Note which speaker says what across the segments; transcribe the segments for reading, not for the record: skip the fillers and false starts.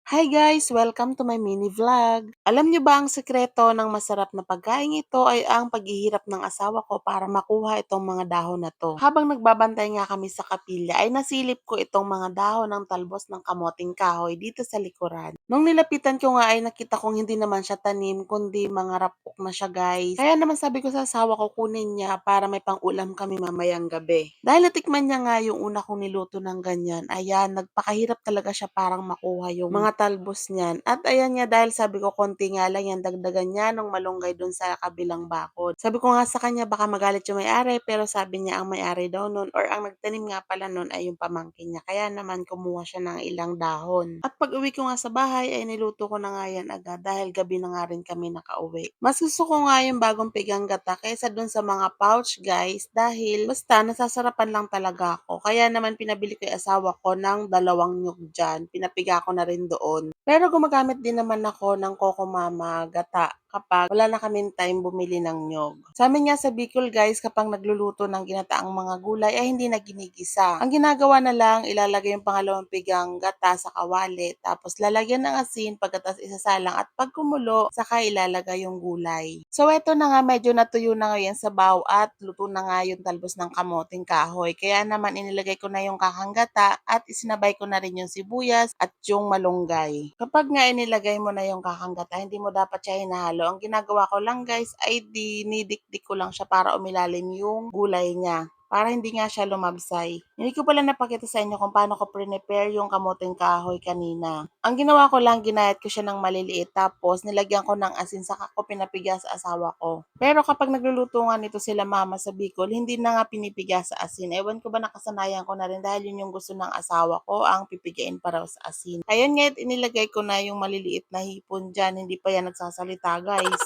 Speaker 1: Hi guys! Welcome to my mini vlog. Alam niyo ba ang sekreto ng masarap na pagkain ito ay ang paghihirap ng asawa ko para makuha itong mga dahon na to. Habang nagbabantay nga kami sa kapilya ay nasilip ko itong mga dahon ng talbos ng kamoting kahoy dito sa likuran. Nung nilapitan ko nga ay nakita kong hindi naman siya tanim kundi mga rapok na siya guys. Kaya naman sabi ko sa asawa ko kunin niya para may pang-ulam kami mamayang gabi. Dahil natikman niya nga yung una kong niluto ng ganyan, ayan, nagpakahirap talaga siya parang makuha yung mga talbos niyan. At ayan nga, dahil sabi ko konti nga lang yan, dagdagan niya nung malunggay dun sa kabilang bakod. Sabi ko nga sa kanya baka magalit yung may-ari, pero sabi niya ang may-ari daw nun or ang nagtanim nga pala nun ay yung pamangkin niya. Kaya naman kumuha siya ng ilang dahon. At pag uwi ko nga sa bahay ay niluto ko na nga yan agad dahil gabi na nga rin kami nakauwi. Mas gusto ko nga yung bagong pigang gata kaysa dun sa mga pouch guys, dahil basta nasasarapan lang talaga ako. Kaya naman pinabili ko yung asawa ko ng dalawang nyug dyan. Pinapiga ko na rin doon. Pero gumagamit din naman ako ng Coco Mama gata kapag wala na kaming time bumili ng nyog. Sa amin nga sa Bicol guys, kapag nagluluto ng ginataang mga gulay ay hindi na ginigisa. Ang ginagawa na lang, ilalagay yung pangalawang pigang gata sa kawali, tapos lalagyan ng asin, pagkatapos isasalang at pag kumulo, saka ilalagay yung gulay. So eto na nga, medyo natuyo na ngayon sa baw at luto na nga yung talbos ng kamoting kahoy. Kaya naman inilagay ko na yung kakang gata at isinabay ko na rin yung sibuyas at yung malunggay. Kapag nga inilagay mo na yung kakang gata, hindi mo dapat siya hinahalo. Ang ginagawa ko lang guys ay dinidikdik ko lang siya para umilalim yung gulay niya, para hindi nga siya lumabsay. Hindi ko pala napakita sa inyo kung paano ko prepare yung kamoting kahoy kanina. Ang ginawa ko lang, ginayat ko siya ng maliliit tapos nilagyan ko ng asin saka ko pinapiga sa asawa ko. Pero kapag nagluluto nga nito sila mama sa Bicol, hindi na nga pinipiga sa asin. Ewan ko ba nakasanayan ko na rin dahil yun yung gusto ng asawa ko, ang pipigain para sa asin. Ayun nga, inilagay ko na yung maliliit na hipon dyan. Hindi pa yan nagsasalita guys.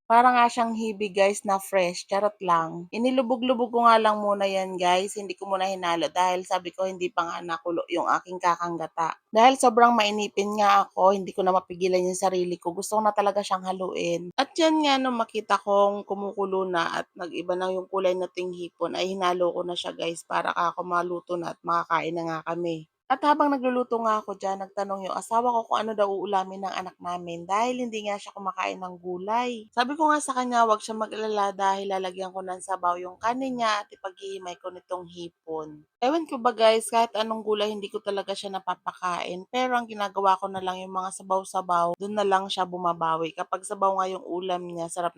Speaker 1: Para nga siyang hibig guys na fresh, charot lang. Inilubog-lubog ko nga lang muna yan guys, hindi ko muna hinalo dahil sabi ko hindi pa nga nakulo yung aking kakang gata. Dahil sobrang mainipin nga ako, hindi ko na mapigilan yung sarili ko, gusto ko na talaga siyang haluin. At yan nga nung makita kong kumukulo na at nag-iba na yung kulay nating hipon ay hinalo ko na siya guys para ako maluto na at makakain na nga kami. At habang nagluluto nga ako diyan, nagtanong yung asawa ko kung ano daw uulamin ng anak namin dahil hindi nga siya kumakain ng gulay. Sabi ko nga sa kanya, wag siya mag-alala dahil lalagyan ko ng sabaw yung kanin niya at ipaghihimay ko nitong hipon. Ewan ko ba guys, kahit anong gulay hindi ko talaga siya napapakain. Pero ang ginagawa ko na lang yung mga sabaw-sabaw, dun na lang siya bumabawi. Kapag sabaw nga yung ulam niya, sarap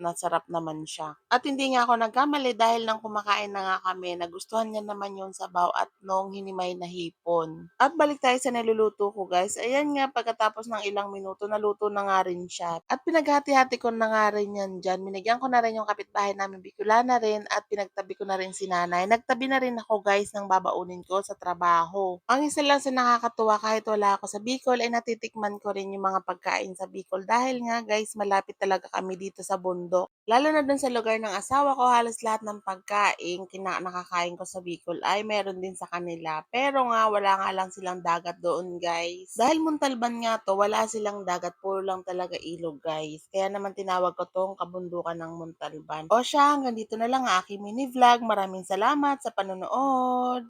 Speaker 1: naman siya. At hindi nga ako nagkamali dahil nang kumakain na nga kami, nagustuhan niya naman yung sabaw at nung hinimay na hipon. At balik tayo sa niluluto ko guys. Ayan nga, pagkatapos ng ilang minuto, naluto na nga rin siya. At pinaghati-hati ko na nga rin yan dyan. Binigyan ko na rin yung kapitbahay namin Bicolana rin at pinagtabi ko na rin si nanay. Nagtabi na rin ako guys ng babaunin ko sa trabaho. Ang isa lang sa nakakatuwa, kahit wala ako sa Bicol ay natitikman ko rin yung mga pagkain sa Bicol dahil nga guys malapit talaga kami dito sa bundok. Lalo na dun sa lugar ng asawa ko, halos lahat ng pagkain nakakain ko sa Bicol ay meron din sa kanila. Pero nga wala nga lang silang dagat doon guys. Dahil Montalban nga to, wala silang dagat, puro lang talaga ilog guys. Kaya naman tinawag ko tong kabundukan ng Montalban. O siya, hanggang dito na lang ang aking mini vlog. Maraming salamat sa panonood!